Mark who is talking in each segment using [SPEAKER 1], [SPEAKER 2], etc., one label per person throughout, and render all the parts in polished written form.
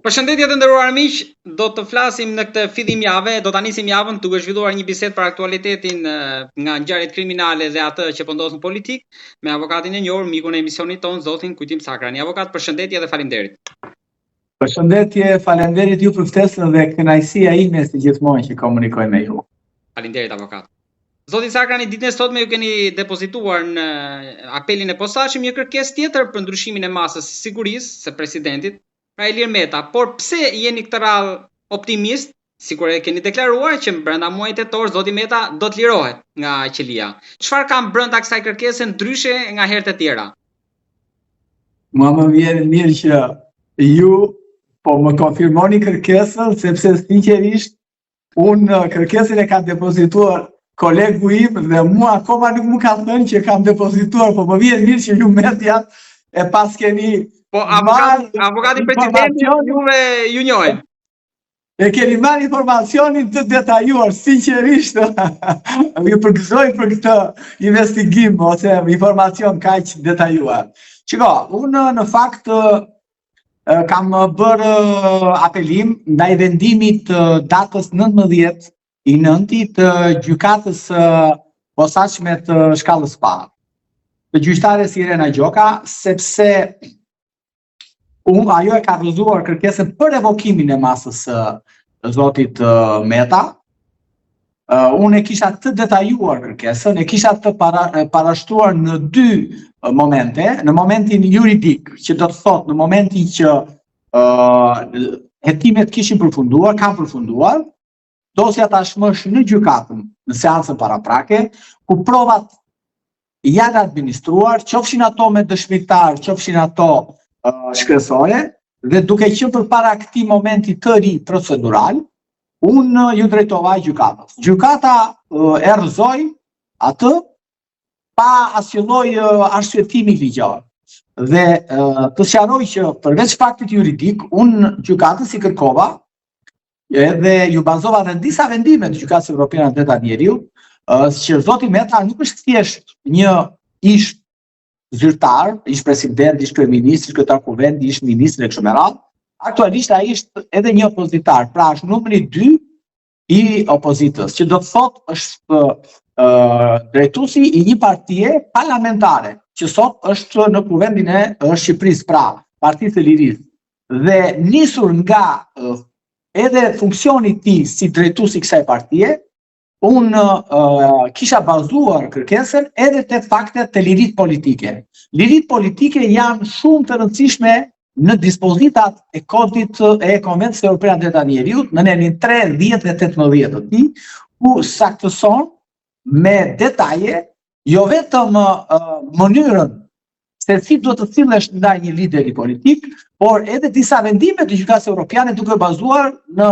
[SPEAKER 1] Përshëndetje të nderuar miq, do të flasim në këtë fillim jave, do ta nisim javën duke zhvilluar një bisedë për aktualitetin nga ngjarjet kriminale dhe atë që po ndodh në politik me avokatin e njohur, mikun e emisionit ton, zotin Kujtim Sakrani. Avokat, përshëndetje dhe faleminderit.
[SPEAKER 2] Përshëndetje, faleminderit ju për ftesën dhe kënaqësia ime si gjithmonë që komunikoj me ju.
[SPEAKER 1] Faleminderit avokat. Zoti Sakrani, ditën e sotme ju keni depozituar në apelin e posaçëm një kërkesë tjetër për ndryshimin e masës sigurisë së presidentit, pra Ilir Meta, por pse jeni këtë radhë optimist, sikur e keni deklaruar që brenda muajit tetor zoti Meta do të lirohet nga qelia. Çfarë kam brenda kësaj kërkese ndryshe nga herët e tjera?
[SPEAKER 2] Mua më vjen mirë që ju po më konfirmoni kërkesën, sepse sinqerisht unë kërkesën e kam depozituar kolegu im dhe mua akoma nuk më ka thënë që kam depozituar, po më vjen mirë që ju mediat e pas keni
[SPEAKER 1] po avokati presidenti juve ju njohin.
[SPEAKER 2] E keni marrë informacionin të detajuar, sinqerisht. Ju përgëzoj për këtë investigim ose informacion kaq detajuar. Shiko, unë në fakt kam bërë apelim ndaj vendimit datës 19 i nënti të gjykatës posaçme të shkallës parë, të gjyqtares Irena Gjoka, sepse ajo e ka rrëzuar kërkesën për revokimin e masës zotit Meta. Unë e kisha të detajuar kërkesën, e kisha të parashtuar në dy momente, në momentin juridik, që do të thotë në momentin që hetimet kishin përfunduar, kanë përfunduar, dosja tashmë është në gjykatën, në seancën paraprake, ku provat janë administruar, qofshin ato me dëshmitar, qofshin ato shkresore, dhe duke qenë përpara këtij momenti të ri procedural, unë ju drejtova gjykatës. Gjykata e rrëzoi atë pa asnjë lloj arsyetimi ligjor. Dhe të sqaroj që përveç faktit juridik, unë gjykatës i kërkova edhe ju bazova në disa vendime të Gjykatës Evropiane të Drejtat Njeriut, që zoti Meta nuk është thjesht një ish zyrtar, ish president, ish kryeminist, ish kryetar kuvendi, ish ministër e kështu me radhë. Aktualisht ai është edhe një opozitar, pra është numri 2 i opozitës, që do të thotë është drejtuesi i një partie parlamentare, që sot është në kuvendin e Shqipërisë, pra Partisë së Lirisë. Dhe nisur nga edhe funksioni i tij si drejtuesi i kësaj partie, unë kisha bazuar kërkesën edhe te faktet të lirisë politike. Liritë politike janë shumë të rëndësishme në dispozitat e kodit e Konvencionit Evropian të Drejtat Njeriut, në nenin 3, 10 dhe 18 të tij, ku saktëson me detaje jo vetëm mënyrën se si duhet të sillesh ndaj një lideri politik, por edhe disa vendime të Gjykatës Evropiane duke bazuar në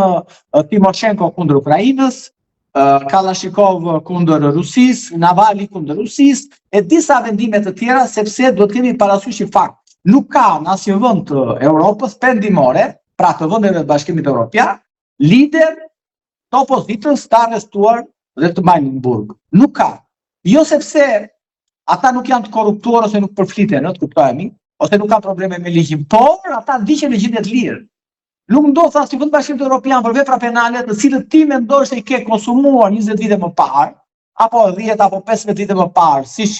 [SPEAKER 2] Timoshenko kundër Ukrainës, Kalashnikov kundër Rusisë, Navalny kundër Rusisë, e disa vendime të tjera, sepse duhet të kemi parasysh një fakt. Nuk ka në asnjë vend të Europës perëndimore, pra të vendeve të Bashkimit Evropian, lider të opozitës të arrestuar dhe të mbajnë në burg. Nuk ka. Jo sepse ata nuk janë të korruptuar ose nuk përfliten, të kuptojmë, ose nuk kanë probleme me ligjin, por ata ndiqen në gjendje të lirë. Nuk ndodh asnjë vend Bashkimit Evropian për vepra penale të cilët ti mendosh se i ke konsumuar 20 vite më parë, apo 10 apo 15 vite më parë, siç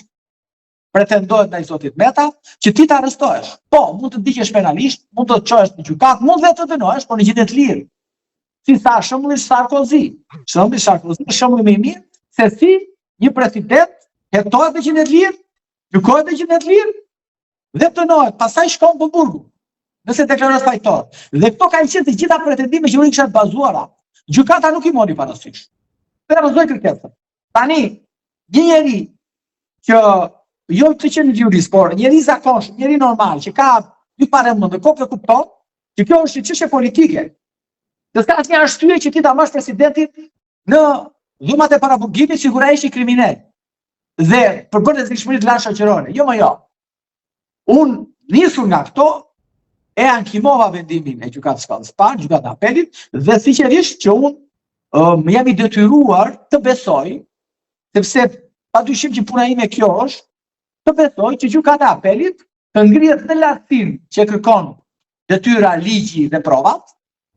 [SPEAKER 2] pretendohet ndaj zotit Meta, që ti të arrestohesh. Po, mund të ndiqesh penalisht, mund të çohesh në gjykatë, mund vetë të dënohesh, por në gjendje të lirë. Si tha shembulli Sarkozy. Shembulli Sarkozy është shembulli më i mirë se si një president hetohet në gjendje të lirë, gjykohet në gjendje të lirë dhe dënohet, pastaj shkon në burg. Nëse deklarohet fajtor. Dhe këto kanë qenë të gjitha pretendime që unë kisha të bazuara. Gjykata nuk i mori parasysh. Dhe rrëzoi kërkesën. Tani, një njeri që jo të qenë jurist, por njeri zakonshëm, njeri normal, që ka dy paremend dhe kokë kupton, që kjo është një çështje politike. Dhe s'ka asnjë arsye që ti ta marrësh presidentin në dhumat e paraburgimit sigurisht i kriminal. Dhe për bërë ndërshmëri të lartë shoqërore. Jo më jo. Unë nisur nga këto e ankimova vendimin e gjykatës shkallës parë, gjykata e apelit, dhe sinqerisht që unë më jam i detyruar të besoj, sepse padyshim që puna ime kjo është, të besoj që gjykata e apelit të ngrihet në lartësinë që kërkon detyra, ligji dhe provat,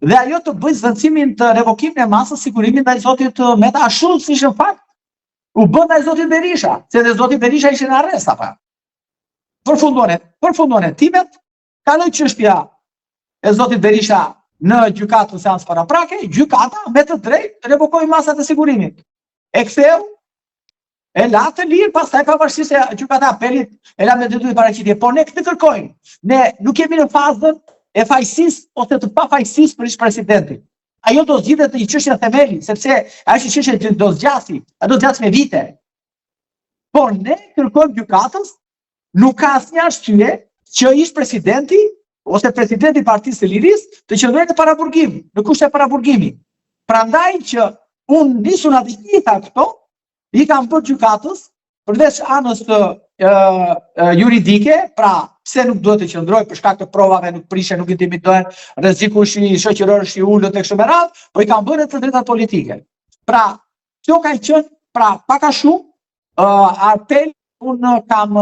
[SPEAKER 2] dhe ajo të bëjë zvendësimin të revokimin e masës sigurimin ndaj zotit Meta, ashtu siç në fakt u bën ndaj zotit Berisha, se dhe zoti Berisha ishte në arrest apo. Përfunduan hetimet, kaloi çështja e zotit Berisha në gjykatë në seancë paraprake, gjykata me të drejtë revokoi masat e sigurimit. E ktheu, e la të lirë, pastaj pavarësisht se gjykata apelit e la me detyrë paraqitje. Po ne këtë kërkojmë. Ne nuk jemi në fazën e fajësisë ose të pafajësisë për ish-presidentin. Ajo do zgjidhet në çështje themeli, sepse ajo çështje do zgjasi, do zgjasë me vite. Por ne kërkojmë gjykatës, nuk ka asnjë arsye që ish-presidenti ose presidenti i Partisë së Lirisë të qëndrojë në paraburgim, në kushte paraburgimi. Prandaj që unë nisuna të gjitha këto i kam bërë gjykatës, përveç anës juridike, pra pse nuk duhet të qëndrojë për shkak të provave, nuk prishen, nuk intimidohen, rreziku i shoqëror është i ulët tek shumë radhë, po i kam bërë të drejtat politike. Pra, kjo ka qenë, pra pak a shumë apel unë kam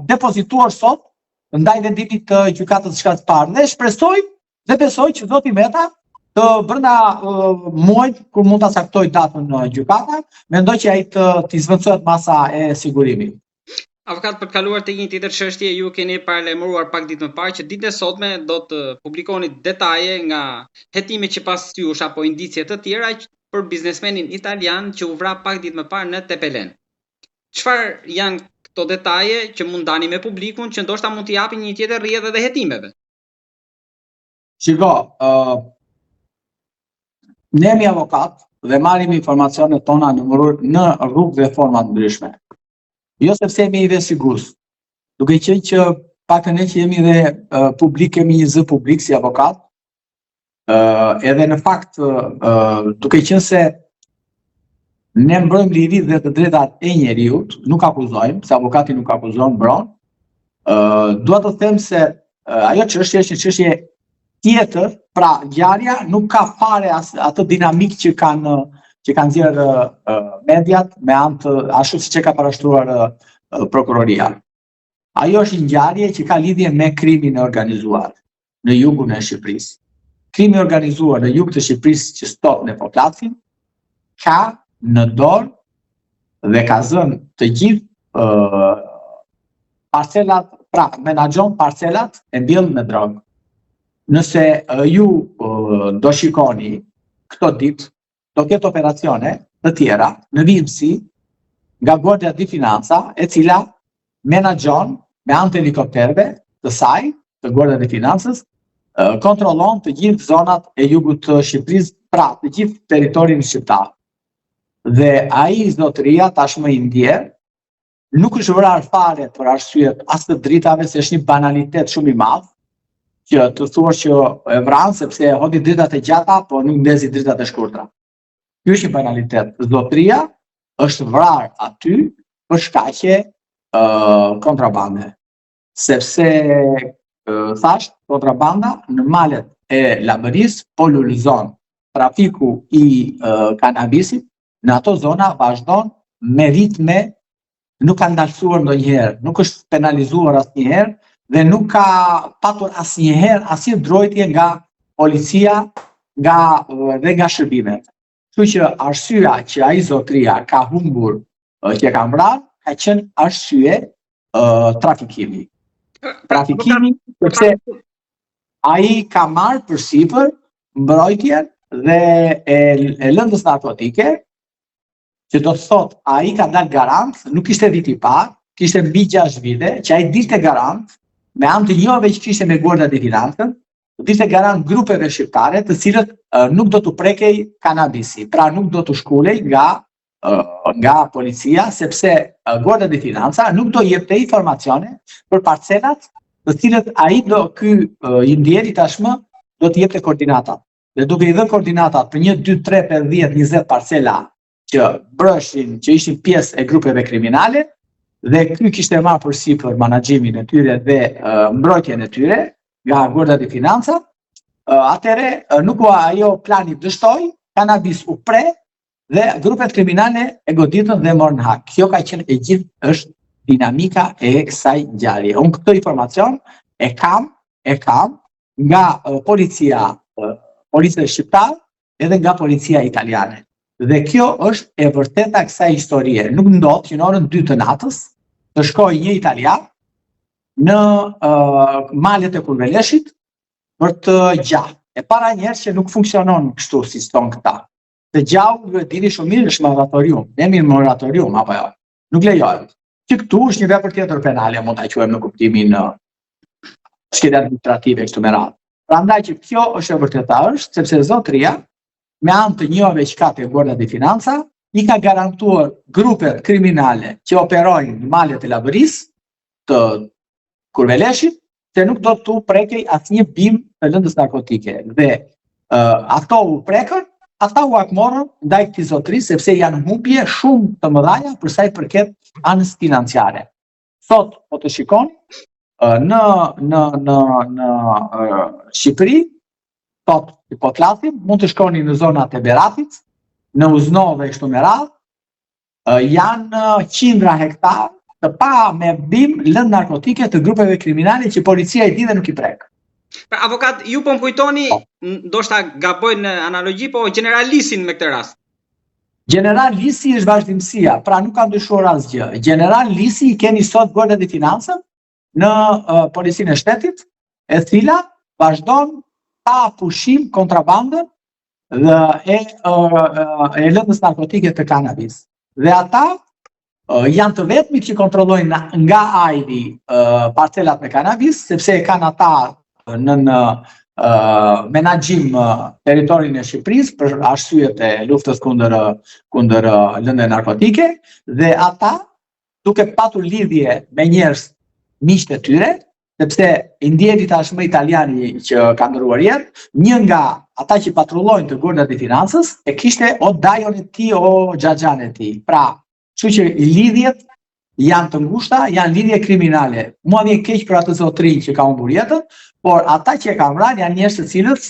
[SPEAKER 2] depozituar sot ndaj vendimit të gjykatës shkallës parë. Dhe shpresoj dhe besoj që zoti Meta të brenda muajit kur mund ta caktoj datën në gjykata, mendoj që ai të zvendësohet masa e sigurimit.
[SPEAKER 1] Avokat, për të kaluar te një tjetër çështje, ju keni paralajmëruar pak ditë më parë që ditën e sotme do të publikoni detaje nga hetimet që pas jush apo indicie të tjera për biznesmenin italian që u vra pak ditë më parë në Tepelen. Çfarë janë këto detaje që mund ndani me publikun që ndoshta mund t'i japin një tjetër rrjedhë dhe hetimeve?
[SPEAKER 2] Shiko, ne jemi avokat dhe marrim informacionet tona në rrugë dhe forma të ndryshme. Jo sepse jemi dhe sigus, duke qenë që pak ne që jemi dhe publik, kemi një zë publik si avokat, edhe në fakt duke qenë se ne mbrojmë lirit dhe të drejtat e njeriut, nuk akuzojmë, se avokati nuk akuzon, mbron. Dua të them se ajo çështje është një çështje tjetër, pra ngjarja nuk ka fare atë dinamik që kanë nxjerrë mediat me anë të ashtu siç e ka parashtruar prokuroria. Ajo është një ngjarje që ka lidhje me krimin e organizuar në jugun e Shqipërisë. Krimi organizuar në jug të Shqipërisë që sot ne po flasim ka në dorë dhe ka zënë të gjithë parcelat, pra menaxhon parcelat e mbjellë me drogë. Nëse ju do shikoni këto ditë, do ketë operacione të tjera në vimësi nga Guardia di Finanza, e cila menaxhon me anë të helikopterëve të saj, të Guardia di Financës, kontrollon të gjithë zonat e jugut të Shqipërisë, pra të gjithë territorin shqiptar. Dhe ai zotëria tashmë i ndjer nuk është vrarë fare për arsye as të dritave, se është një banalitet shumë i madh që të thuash që e vran sepse hodhi dritat e gjata, po nuk ndezi dritat e shkurtra. Ky është një banalitet. Zotëria është vrarë aty për shkaqe kontrabande. Sepse thash, kontrabanda në malet e Lavërisë po lulëzon. Trafiku i kanabisit në ato zona vazhdon me ritme, nuk ka ndalësuar ndonjëherë, nuk është penalizuar asnjëherë dhe nuk ka patur asnjëherë asnjë mbrojtje nga policia, dhe nga shërbimet. Kështu që arsyeja që ai zotëria ka humbur, që ka vrarë, ka qenë arsye trafikimi. Trafikimi, sepse ai ka marrë përsipër mbrojtjen dhe e lëndës narkotike, që do të thot, ai ka dalë garant, nuk ishte viti i parë, kishte mbi 6 vite, që ai dilte garant, me anë të njëve që kishte me Guardia di Financën, dilte garant grupeve shqiptare, të cilët nuk do të prekej kanabisi, pra nuk do të shkulej nga policia, sepse Guardia di Financa nuk do jepte informacione për parcelat, të cilët ai ky i ndjeri tashmë do të jepte koordinatat. Dhe duke i dhënë koordinatat për 1, 2, 3, 5, 10, 20 parcela që brëshin, që ishin pjesë e grupeve kriminale, dhe ky kishte marrë përsipër menaxhimin e tyre dhe mbrojtjen e tyre nga Guardia di Financa, atëre nuk ajo plani dështoi, kanabis u pre dhe grupet kriminale e goditën dhe morën hak. Kjo ka qenë e gjithë është dinamika e kësaj ngjarje. Unë këtë informacion e kam nga policia shqiptare edhe nga policia italiane. Dhe kjo është e vërteta kësaj historie. Nuk ndodh që në orën 2 të natës të shkojë një italian në malet e Kurveleshit për të gjahë. E para njerëz që nuk funksionon kështu si ston këta. Të gjahë dini shumë mirë është moratorium. Ne mirë moratorium apo jo. Nuk lejohet. Që këtu është një vepër tjetër penale, mund ta quajmë në kuptimin shkencë administrative kështu me radhë. Prandaj që kjo është e vërteta është, sepse zotëria me anë të njëve që ka të Guardia di Finanza, i ka garantuar grupet kriminale që operojnë në malet e Lavërisë të Kurveleshit, se nuk do të prekej asnjë bim të lëndës narkotike. Dhe ato u prekën, ata u akmorën ndaj këtij zotërisë sepse janë humbje shumë të mëdha për sa i përket anës financiare. Sot po të shikoni në Shqipëri, po të lasim, mund të shkoni në zonat e Beratit, në Uznove e kështu me radhë, janë qindra hektar të pa me bim lëndë narkotike të grupeve kriminale që policia i di dhe nuk i prek.
[SPEAKER 1] Pra, avokat, ju po më kujtoni, ndoshta gaboj në analogji, po General Lisin me këtë rast.
[SPEAKER 2] General Lisi është vazhdimësia, pra nuk ka ndryshuar asgjë. General Lisi i keni sot Guardia di Finanza në policinë e shtetit, e cila vazhdon pa pushim kontrabandën e lëndës narkotike të kanabis. Dhe ata janë të vetmit që kontrollojnë nga ajri parcelat me kanabis, sepse e kanë ata në menaxhim territorin e Shqipërisë për arsyet e luftës kundër lëndës narkotike, dhe ata duke patur lidhje me njerëz miqtë e tyre, sepse i ndjeni tashmë italiani që ka ndëruar jetë, një nga ata që patrullojnë të Guardia di Financës e kishte o dajon e tij o xhaxhan e tij. Pra, kështu që lidhjet janë të ngushta, janë lidhje kriminale. Mua vjen keq për atë zotërin që ka humbur jetën, por ata që e kanë vrarë janë njerëz të cilët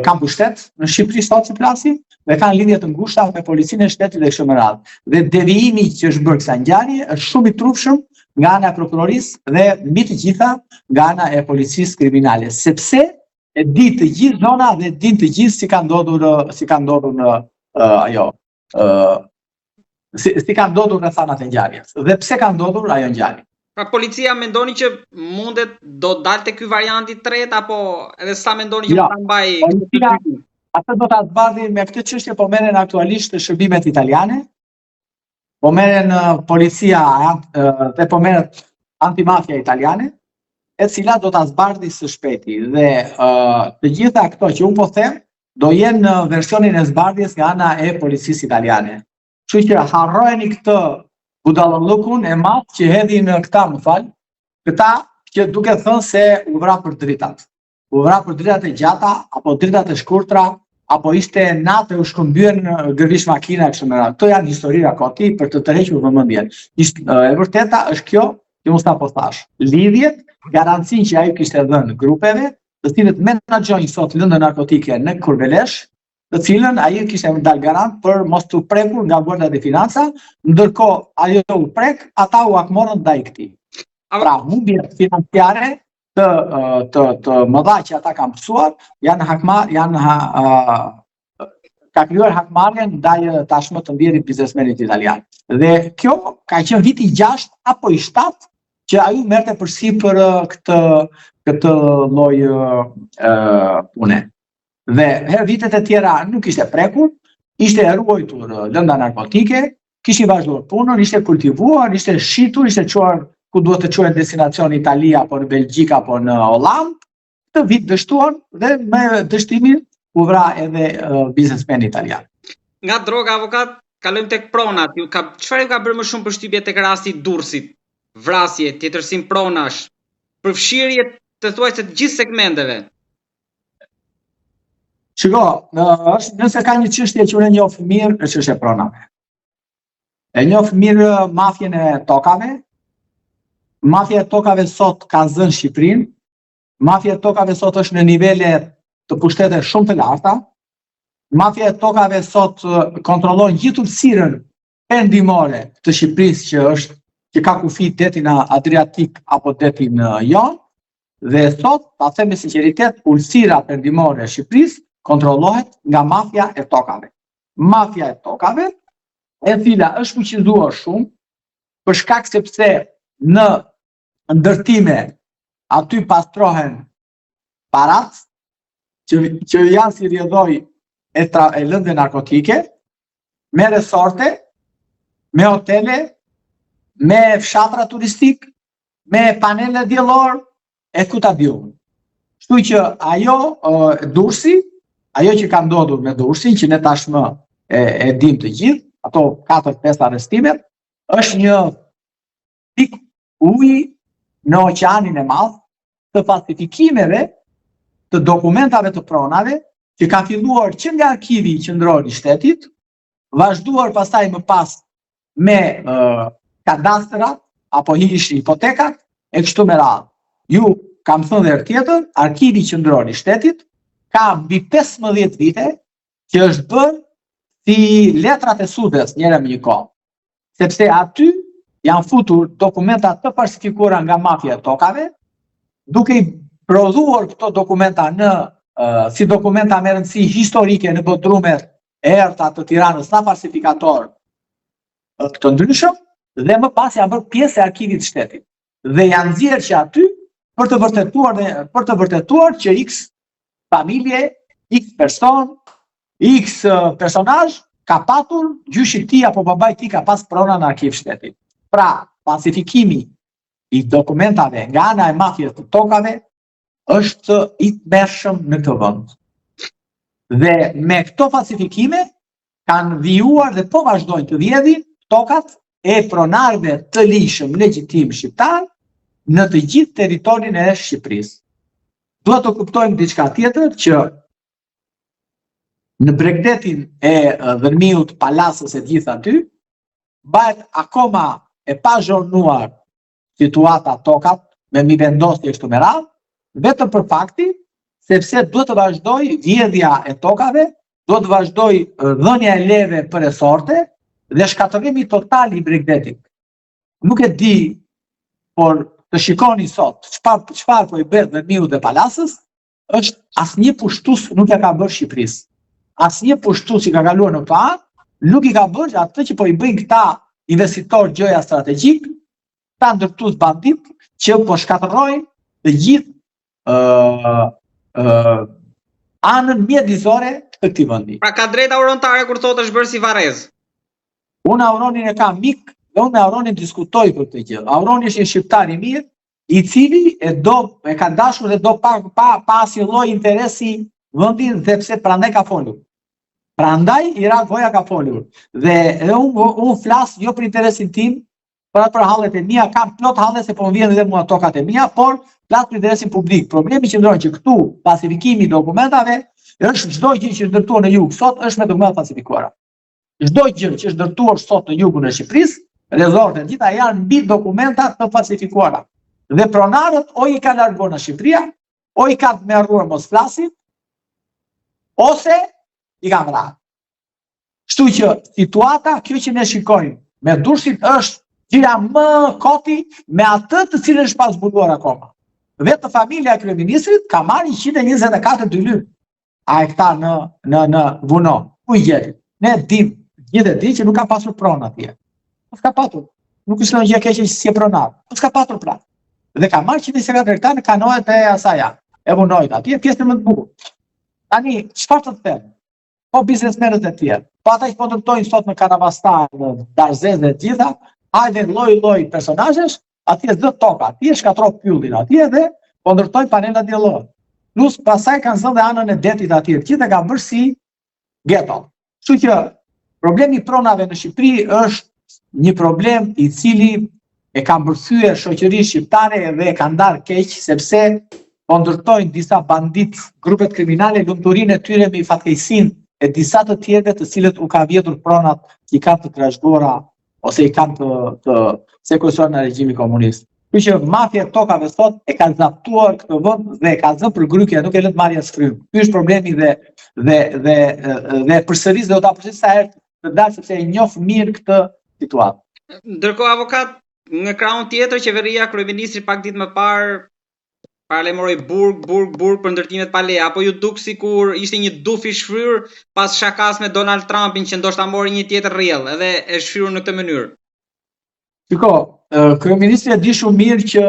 [SPEAKER 2] kanë pushtet në Shqipëri sot si flasim dhe kanë lidhje të ngushta me policinë e shtetit dhe kështu me radhë. Dhe devijimi që është bërë kësaj ngjarje është shumë i trupshëm nga ana e prokurorisë dhe mbi të gjitha nga ana e policisë kriminale, sepse e di të gjithë zona dhe din të gjithë si ka ndodhur në thanat e ngjarjes. Dhe pse ka ndodhur ajo ngjarje.
[SPEAKER 1] Pra policia mendoni që mundet do dalte ky varianti i tretë apo edhe sa mendoni që ta mbaj?
[SPEAKER 2] Atë do ta zbardhi me këtë çështje po merren aktualisht shërbimet italiane. Po merren policia dhe po merret antimafia italiane, e cila do ta zbardhi së shpejti. Dhe të gjitha këto që unë po them do jenë në versionin e zbardhjes nga ana e policisë italiane. Kështu që harrojeni këtë budallëkun e madh që hedhin këta, këta që duke thënë se u vra për dritat. U vra për dritat e gjata apo dritat e shkurtra, apo ishte natë u shkëmbyen gërvish makina kështu me radhë. Këto janë histori rakoti për të tërhequr vëmendjen. E vërteta është kjo që unë po thash. Lidhjet, garancinë që ai kishte dhënë grupeve, të cilët menaxhojnë sot lëndën narkotike në Kurvelesh, të cilën ai kishte dalë garant për mos të prekur nga Guardia di Finanza, ndërkohë ajo u prek, ata u akmorën ndaj këtij. Pra, humbje financiare të mëdha që ata kanë mësuar, ka krijuar hakmarrjen ndaj tashmë të ndjerit biznesmenit italian. Dhe kjo ka qenë viti 6 apo i 7 që ai merrte përsipër këtë lloj pune. Dhe herë vitet e tjera nuk ishte prekur, ishte ruajtur lënda narkotike, kishte vazhduar punën, ishte kultivuar, ishte shitur, ishte çuar ku duhet të quhen destinacion Italia apo në Belgjik apo në Holland. Këtë vit dështuan dhe me dështimin u vra edhe biznesmen italian.
[SPEAKER 1] Nga droga, avokat, kalojmë tek pronat. Çfarë ka bërë më shumë përshtypje tek rasti i Durrësit? Vrasje, tjetërsim pronash, përfshirje të thuajse të gjithë segmenteve.
[SPEAKER 2] Shiko, nëse ka një çështje që unë e njoh mirë, është çështja e pronave. E njoh mirë mafjen e tokave. Mafja e tokave sot ka zënë Shqipërinë. Mafja e tokave sot është në nivele të pushtete shumë të larta. Mafja e tokave sot kontrollon gjithë hapësirën perëndimore të Shqipërisë që ka kufi detin Adriatik apo detin Jon. Dhe sot, ta them me sinqeritet, ulësira perëndimore e Shqipërisë kontrollohet nga mafia e tokave. Mafia e tokave, e cila është fuqizuar shumë, për shkak sepse në ndërtime aty pastrohen parat, që janë si rjedhoj e lëndë narkotike, me resorte, me hotele, me fshatra turistik, me panele diellor, e ku ta diun. Kështu që ajo Durrësi, ajo që ka ndodhur me Durrësin, që ne tashmë e dim të gjithë, ato 4-5 arrestimet, është një pik uji në oqeanin e madh të falsifikimeve të dokumentave të pronave, që kanë filluar që nga arkivi qendror i shtetit, vazhduar pastaj më pas me kadastrat apo hipotekat e kështu me radhë. Ju kam thënë edhe tjetër, arkivi qendror i shtetit ka mbi 15 vite që është bërë si letrat e sudes njëra me një kohë, sepse aty janë futur dokumenta të falsifikuara nga mafia e tokave, duke i prodhuar këto dokumenta si dokumenta me rëndësi historike në bodrumet e errta të Tiranës nga falsifikator të ndryshëm, dhe më pas janë bërë pjesë e arkivit të shtetit. Dhe janë nxjerrë që aty për të vërtetuar që X familje, X person, X personazh ka patur gjyshi i tij apo babai i tij ka pas prona në arkiv shtetit. Pra, falsifikimi i dokumentave nga ana e mafjes të tokave është i tmerrshëm në këtë vend. Dhe me këto falsifikime kanë vijuar dhe po vazhdojnë të vjedhin tokat e pronarëve të lishëm legjitim shqiptar në të gjithë territorin e Shqipërisë. Duhet të kuptojmë diçka tjetër, që në Bregdetin e Dhërmiut, Palasës e gjithë aty, bëhet akoma e pa zhurnuar situata tokat me mi vendosje kështu me radhë, vetëm për fakti sepse duhet të vazhdoj vjedhja e tokave, duhet të vazhdoj dhënia e leve për resorte dhe shkatërrimi total i Bregdetit. Nuk e di, por të shikoni sot çfarë po i bën Dhërmiut dhe Palasës, është asnjë pushtues nuk e ka bërë Shqipërisë. Asnjë pushtues që ka kaluar në këto anë nuk i ka bërë atë që po i bëjnë këta investitor gjëja strategjik, ta ndërtues bandit që po shkatërrojnë të gjithë anën mjedisore të këtij vendi.
[SPEAKER 1] Pra ka drejt aurontare kur thotë është bërë si Varrez.
[SPEAKER 2] Unë Auronin e kam mik, dhe unë me Auronin diskutoj për këtë gjë. Auroni është një shqiptar i mirë, i cili e ka dashur dhe do pa asnjë lloj interesi vendin, sepse prandaj ka folur. Prandaj Irak Voja ka folur. Dhe unë flas jo për interesin tim, për hallet e mia, kam plot halle se po më vjen edhe mua tokat e mia, por flas për interesin publik. Problemi qëndron që këtu falsifikimi i dokumentave është çdo gjë që është ndërtuar në jug sot është me dokumenta falsifikuara. Çdo gjë që është ndërtuar sot në jugun e Shqipërisë, resortet gjitha janë mbi dokumenta të falsifikuara. Dhe pronarët o i ka larguar nga Shqipëria, o i ka merruar mos flasin, ose i ka vrarë. Kështu që situata kjo që ne shikojmë me Durrësin është gjëja më koti me atë të cilën është pa zbuluar akoma. Vetë familja e kryeministrit ka marrë 124 dylyp. A e këta në Vuno, ku i gjeti? Ne dim, gjithë e di që nuk ka pasur pronë atje. S'ka patur. Nuk është në gjë keqe që si e pronar. S'ka patur pra. Dhe ka marrë 124 hektar në kanohet e asaja. E Vunojt atje, pjesën më të bukur. Tani, çfarë të them? Po biznesmenët e tjerë. Po ata që po ndërtojnë sot në Kanavastar, në Darzez dhe gjitha, hajde lloj personazhesh, atje zë toka, atje shkatro pyllin atje dhe po ndërtojnë panela diellore. Plus pasaj kanë zënë dhe anën e detit atje, gjithë e ka bërë si ghetto. Kështu që problemi i pronave në Shqipëri është një problem i cili e ka mbërthyer shoqërinë shqiptare dhe e ka ndarë keq, sepse po ndërtojnë disa bandit, grupet kriminale, lumturinë e tyre me fatkeqësinë e disa të tjerëve të cilët u ka vjedhur pronat që i kanë të trashëguara ose i kanë të sekuestruar në regjimi komunist. Kështu që mafia e tokave sot e ka zaptuar këtë vend dhe e ka zënë për grykje, nuk e lë të marrë as frym. Ky është problemi dhe përsëris do ta përsëris sa herë të dalë sepse e njoh mirë këtë situatë.
[SPEAKER 1] Ndërkohë avokat, në krahun tjetër, qeveria, kryeministri pak ditë më parë paralemoroi burg për ndërtimet pa leje, apo ju duk sikur ishte një duf i shfryrë pas shakas me Donald Trumpin që ndoshta mori një tjetër rrjedh edhe e shfryrur në këtë mënyrë?
[SPEAKER 2] Shiko, kryeministri e di shumë mirë që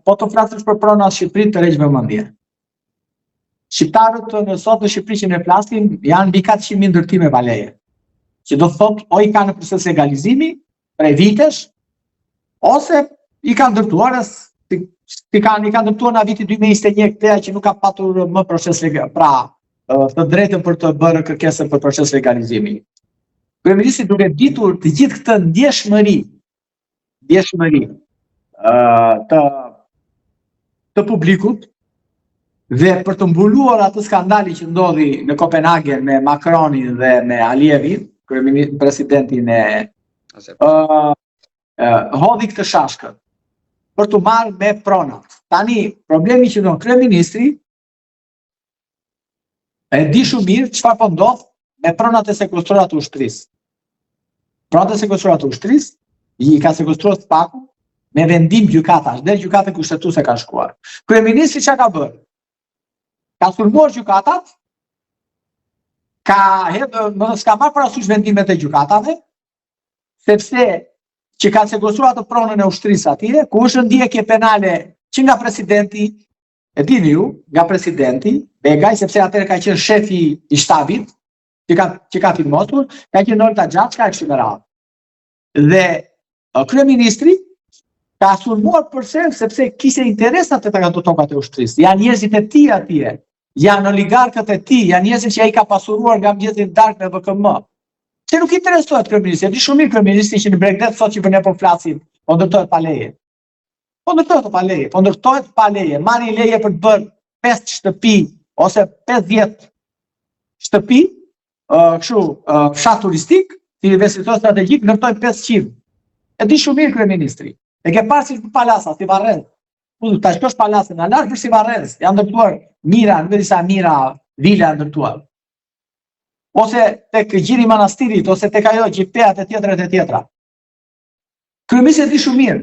[SPEAKER 2] po të flasësh për pronat Shqipërinë të regjë vëmendje. Shqiptarët në sot në Shqipëri që ne flasim janë mbi 400.000 ndërtime pa leje, që do të thotë o i kanë në proces legalizimi prej vitesh, ose i kanë ndërtuar i kanë ndërtuar në vitin 2021 këteja që nuk ka patur më proces legal, pra të drejtën për të bërë kërkesën për proces legalizimi. Kryeministri duke ditur të gjithë këtë ndjeshmëri të publikut dhe për të mbuluar atë skandali që ndodhi në Kopenhagen me Macronin dhe me Aliyevin, presidentin e hodhi këtë shashkët për të marrë me pronat. Tani, problemi që do kryeministri e di shumë mirë çfarë po ndodh me pronat e sekuestruara të ushtrisë. Pronat e sekuestruara të ushtrisë i ka sekuestruar Spaku me vendim gjykatash, dhe gjykata kushtetuese ka shkuar. Kryeministri çka ka bërë? Ka sulmuar gjykatat, s'ka marrë parasysh vendimet e gjykatave, sepse që ka sekuestruar të pronën e ushtrisë atje, ku është ndjekje penale që nga presidenti, e dini ju, nga presidenti Begaj, sepse atëherë ka qenë shefi i shtabit, që ka firmosur, ka qenë Olta Gjaçka e kështu me radhë. Dhe kryeministri ka sulmuar përse sepse kishte interesat të ato tokat e ushtrisë. Janë njerëzit e tij atje, janë oligarkët e tij, janë njerëzit që ai ka pasuruar nga mëngjesit darkë me VKM. Se nuk interesohet kryeministri, di shumë mirë kryeministri që në Bregdet sot që për ne po flasim, po ndërtohet pa leje. Po ndërtohet pa leje, marrin leje për të bërë 5 shtëpi ose 50 shtëpi, kështu fshat turistik, si investitor strategjik, ndërtojnë 500. E di shumë mirë kryeministri. E ke parë si palasa, si Varrez. Ta shkosh palasën, në larg për si Varrez, janë ndërtuar mira, në disa mira vila ndërtuar. Ose tek Gjiri i Manastirit, ose tek ajo gjipteat e tjetra. Kryeministri di shumë mirë,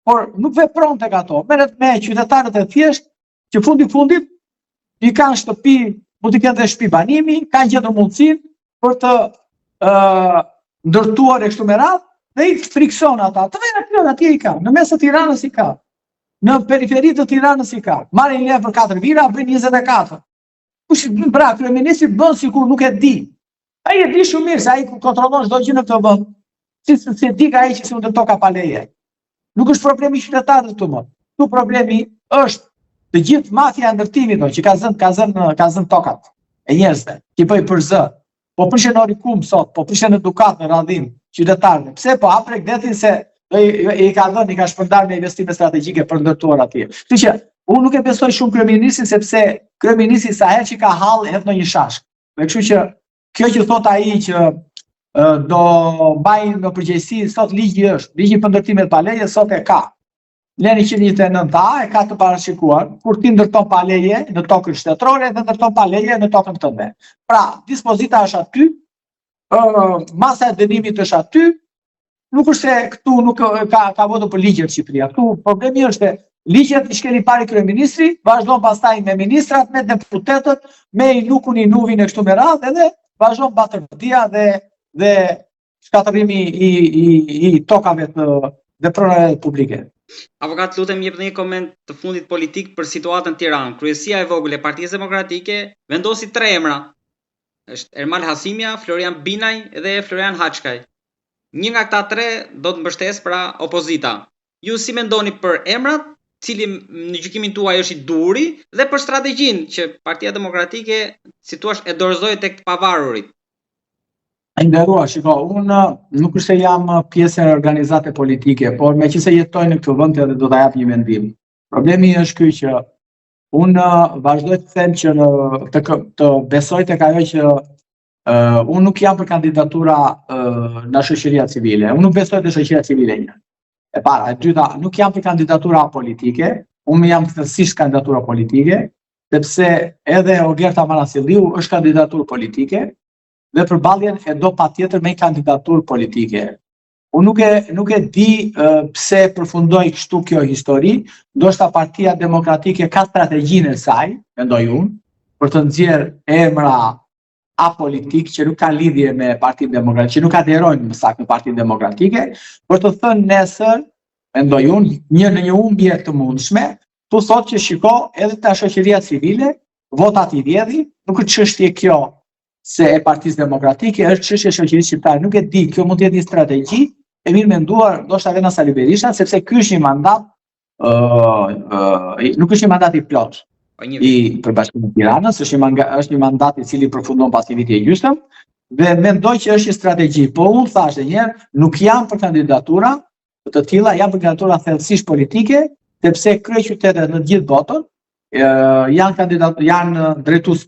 [SPEAKER 2] por nuk vepron tek ato. Merret me qytetarët e thjeshtë që fundit i kanë shtëpi, mund të kenë dhe shtëpi banimi, kanë gjetur mundësinë për të ndërtuar e kështu me radhë, dhe i frikson ata. Të vjen atje i ka, në mes të Tiranës i ka, në periferi të Tiranës i ka. Marrin leje për 4 vira, bëjnë 24. Pra, kryeministri bën sikur nuk e di. Ai e di shumë mirë se ai kontrollon çdo gjë në këtë vend. Si e di ka ai që si mund të toka pa leje. Nuk është problemi i qytetarëve këtu më. Këtu problemi është të gjithë mafia e ndërtimit që ka zënë tokat e njerëzve, që bëj për zë. Po prishen Orikum sot, po prishen edukat në radhim qytetarëve. Pse po hap Bregdetin se i ka shpërndar me investime strategjike për ndërtuar atje. Kështu që unë nuk e besoj shumë kryeministrin sepse kryeministri sa herë që ka hall hedh në një shashk. Me kështu që kjo që thot ai që do mbajnë në përgjegjësi, sot ligji për ndërtimet pa leje sot e ka. Leni 129A e ka të parashikuar kur ti ndërton pa leje në tokën shtetërore dhe ndërton pa leje në tokën tënde. Pra, dispozita është aty, masa e dënimit është aty, nuk është se këtu nuk ka votu për ligjet Shqipëria. Këtu problemi është ligjet i shkeli pari kryeministri, vazhdon pastaj me ministrat, me deputetët, me i nukun i nuvin e kështu me radhë, edhe vazhdon batërdia dhe shkatërimi i tokave dhe pronave publike.
[SPEAKER 1] Avokat, lutem jepni një koment të fundit politik për situatën Tiranë. Kryesia e vogël e Partisë Demokratike vendosi 3 emra. Është Ermal Hasimja, Florian Binaj dhe Florian Haçkaj. Një nga këta 3 do të mbështes pra opozita. Ju si mendoni për emrat, cili në gjykimin tuaj është i duri, dhe për strategjinë që Partia Demokratike, si thua, e dorëzoi tek të pavarurit?
[SPEAKER 2] E nderuar, shiko, unë nuk është se jam pjesë e organizate politike, por me që se jetoj në këtë vend edhe do ta jap një mendim. Problemi është ky që unë vazhdoj të them që të besoj tek ajo që unë nuk jam për kandidatura nga shoqëria civile. Unë nuk besoj te shoqëria civile një. E para, e dyta, nuk jam për kandidatura politike, unë jam thjesht kandidatura politike, sepse edhe Ogerta Manasilliu është kandidaturë politike, dhe përballjen e do patjetër me kandidaturë politike. Unë nuk e di pse përfundoi kështu kjo histori, ndoshta Partia Demokratike ka strategjinë e saj, mendoj unë, për të nxjerrë emra apolitik që nuk kanë lidhje me Partinë Demokratike, që nuk aderojnë më saktë me Partinë Demokratike, për të thënë nesër, mendoj unë, në një humbje të mundshme, tu thotë që shiko edhe ta shoqëria civile, votat i vjedhi, nuk është çështje kjo se e Partisë Demokratike, është çështje e shoqërisë shqiptare. Nuk e di, kjo mund të jetë një strategji e mirë menduar, ndoshta edhe nga Sali Berisha, sepse ky është një mandat, nuk është një mandat i plot i përbashkimit të Tiranës, është një mandat i cili përfundon pas një viti e gjysmë, dhe mendoj që është një strategji. Po unë thash edhe një herë, nuk jam për kandidatura të tilla, jam për kandidatura thellësisht politike, sepse kryeqytetet në të gjithë botën janë drejtues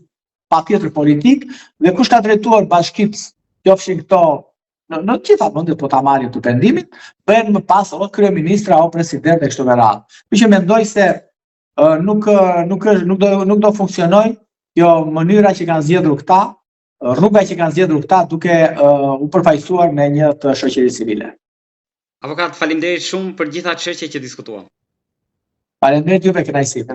[SPEAKER 2] patjetër politik, dhe kush ka drejtuar bashkitë, qofshin këto në të gjitha vendet, po ta marrin të pendimin, bëhen më pas o kryeministra o president e kështu me radhë. Kështu që mendoj se nuk do funksionoj kjo mënyra që kanë zgjedhur këta, rruga që kanë zgjedhur këta duke u përfaqësuar me një të shoqërisë civile.
[SPEAKER 1] Avokat, faleminderit shumë për gjitha çështjet që diskutuam.
[SPEAKER 2] Faleminderit juve, kënaqësi.